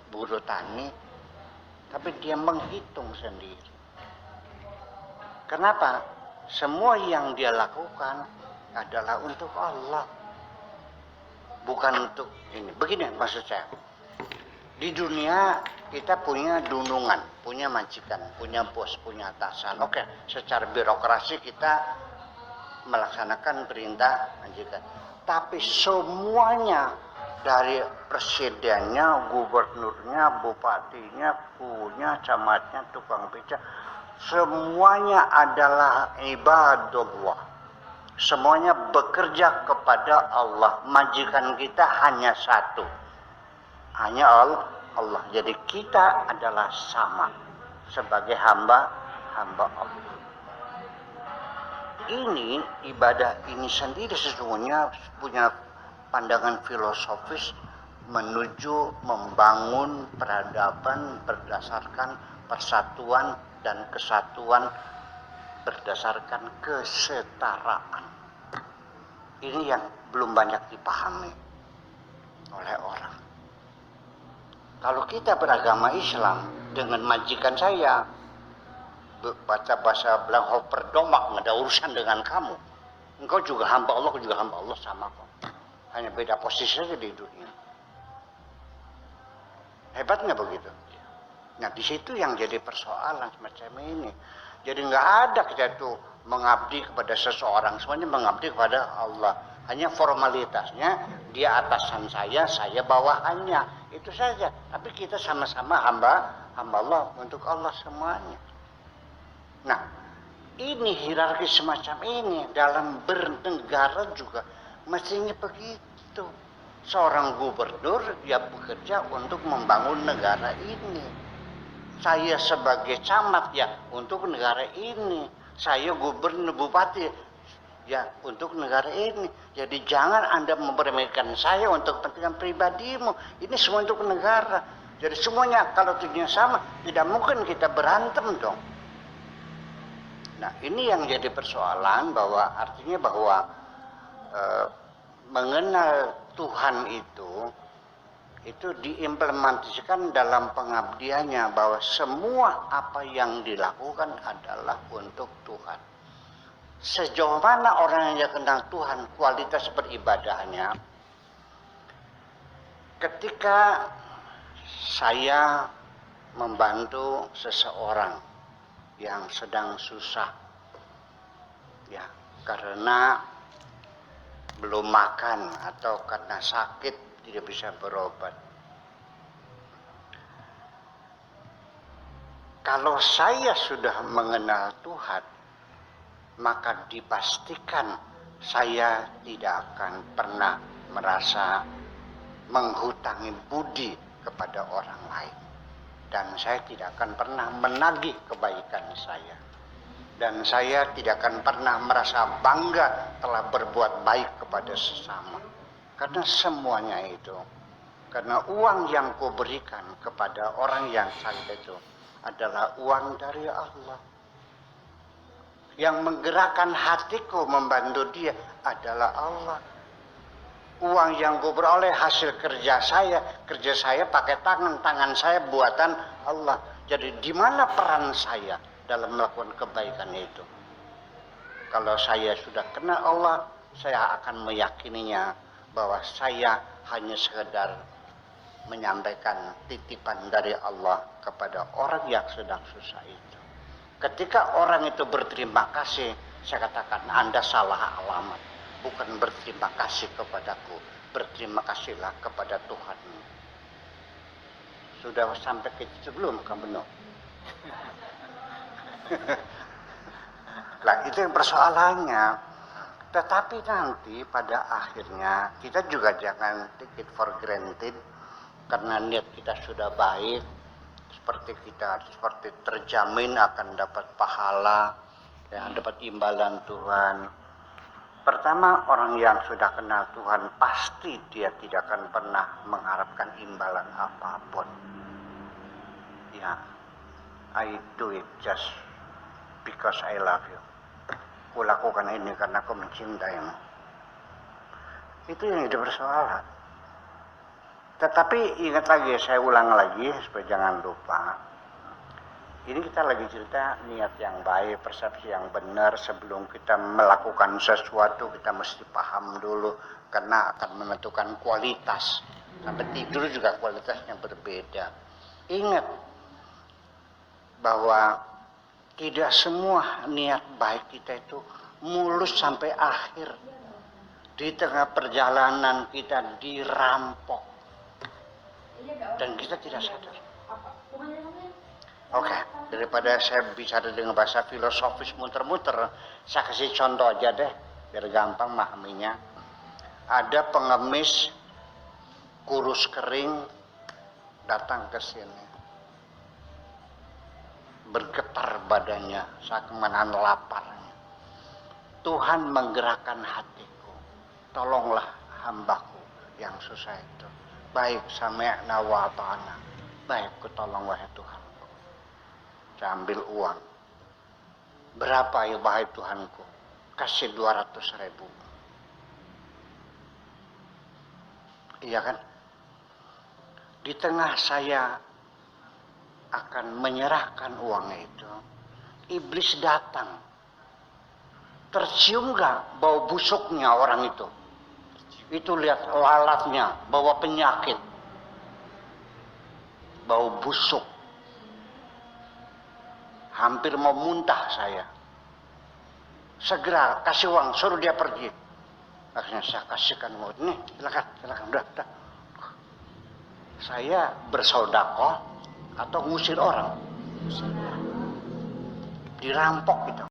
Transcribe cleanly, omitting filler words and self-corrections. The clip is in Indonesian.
buruh tani, tapi dia menghitung sendiri. Kenapa? Semua yang dia lakukan adalah untuk Allah, bukan untuk ini. Begini maksud saya. Di dunia kita punya dunungan, punya majikan, punya bos, punya atasan. Oke, secara birokrasi kita melaksanakan perintah majikan. Tapi semuanya, dari presidennya, gubernurnya, bupatinya, punya, camatnya, tukang beca, semuanya adalah ibadullah. Semuanya bekerja kepada Allah. Majikan kita hanya satu, hanya Allah. Jadi kita adalah sama sebagai hamba Allah. Ini ibadah ini sendiri sesungguhnya punya pandangan filosofis menuju membangun peradaban berdasarkan persatuan dan kesatuan berdasarkan kesetaraan. Ini yang belum banyak dipahami oleh orang. Kalau kita beragama Islam, dengan majikan saya baca bahasa bilang perdomak, nggak ada urusan dengan kamu. Engkau juga hamba Allah, aku juga hamba Allah, sama kok. Hanya beda posisi saja di dunia. Hebat nggak begitu? Nah di situ yang jadi persoalan semacam ini. Jadi nggak ada kita itu mengabdi kepada seseorang, semuanya mengabdi kepada Allah. Hanya formalitasnya dia atasan saya bawahannya, itu saja. Tapi kita sama-sama hamba Allah untuk Allah semuanya. Nah ini hierarki semacam ini dalam bernegara juga mestinya begitu. Seorang gubernur dia bekerja untuk membangun negara ini. Saya sebagai camat ya untuk negara ini. Saya gubernur bupati ya untuk negara ini. Jadi jangan Anda mempermainkan saya untuk kepentingan pribadimu. Ini semua untuk negara. Jadi semuanya kalau tujuannya sama, tidak mungkin kita berantem dong. Nah ini yang jadi persoalan, bahwa artinya bahwa mengenal Tuhan itu diimplementasikan dalam pengabdiannya, bahwa semua apa yang dilakukan adalah untuk Tuhan. Sejauh mana orang yang kenal Tuhan, kualitas beribadahnya, ketika saya membantu seseorang yang sedang susah, ya karena belum makan atau karena sakit tidak bisa berobat. Kalau saya sudah mengenal Tuhan, maka dipastikan saya tidak akan pernah merasa menghutangi budi kepada orang lain. Dan saya tidak akan pernah menagih kebaikan saya. Dan saya tidak akan pernah merasa bangga telah berbuat baik kepada sesama. Karena semuanya itu, karena uang yang kau berikan kepada orang yang sakit itu adalah uang dari Allah. Yang menggerakkan hatiku membantu dia adalah Allah. Uang yang kau beroleh hasil kerja saya pakai tangan saya buatan Allah. Jadi di mana peran saya dalam melakukan kebaikan itu? Kalau saya sudah kenal Allah, saya akan meyakininya bahwa saya hanya sekedar menyampaikan titipan dari Allah kepada orang yang sedang susah itu. Ketika orang itu berterima kasih, saya katakan Anda salah alamat. Bukan berterima kasih kepadaku, berterima kasihlah kepada Tuhanmu. Sudah sampai ke sebelum kamu no. Lah itu yang persoalannya. Tetapi nanti pada akhirnya kita juga jangan take it for granted, karena niat kita sudah baik, seperti terjamin akan dapat pahala, yang dapat imbalan Tuhan. Pertama, orang yang sudah kenal Tuhan pasti dia tidak akan pernah mengharapkan imbalan apapun. Ya, I do it just because I love you. Aku lakukan ini karena aku mencintaimu. Itu yang jadi persoalan. Tetapi ingat lagi, saya ulang lagi supaya jangan lupa. Ini kita lagi cerita niat yang baik, persepsi yang benar. Sebelum kita melakukan sesuatu, kita mesti paham dulu. Karena akan menentukan kualitas. Sampai tidur juga kualitasnya berbeda. Ingat bahwa tidak semua niat baik kita itu mulus sampai akhir. Di tengah perjalanan kita dirampok. Dan kita tidak sadar. Oke, daripada saya bicara dengan bahasa filosofis muter-muter, saya kasih contoh aja deh, biar gampang memahaminya. Ada pengemis kurus kering datang ke sini. Bergetar badannya saat menahan laparnya. Tuhan menggerakkan hatiku. Tolonglah hambaku yang susah itu. Baik, sami'na wa ata'na. Baik, kutolong wahai Tuhanku. Saya ambil uang. Berapa ya wahai Tuhanku? Kasih 200.000. Iya kan? Di tengah saya akan menyerahkan uang itu, iblis datang. Tercium gak bau busuknya orang itu? Itu lihat lalatnya, bawa penyakit. Bau busuk. Hampir mau muntah saya. Segera kasih uang, suruh dia pergi. Akhirnya saya kasihkan uang. Nih, silakan, udah. Saya bersodakoh atau ngusir orang? Dirampok gitu.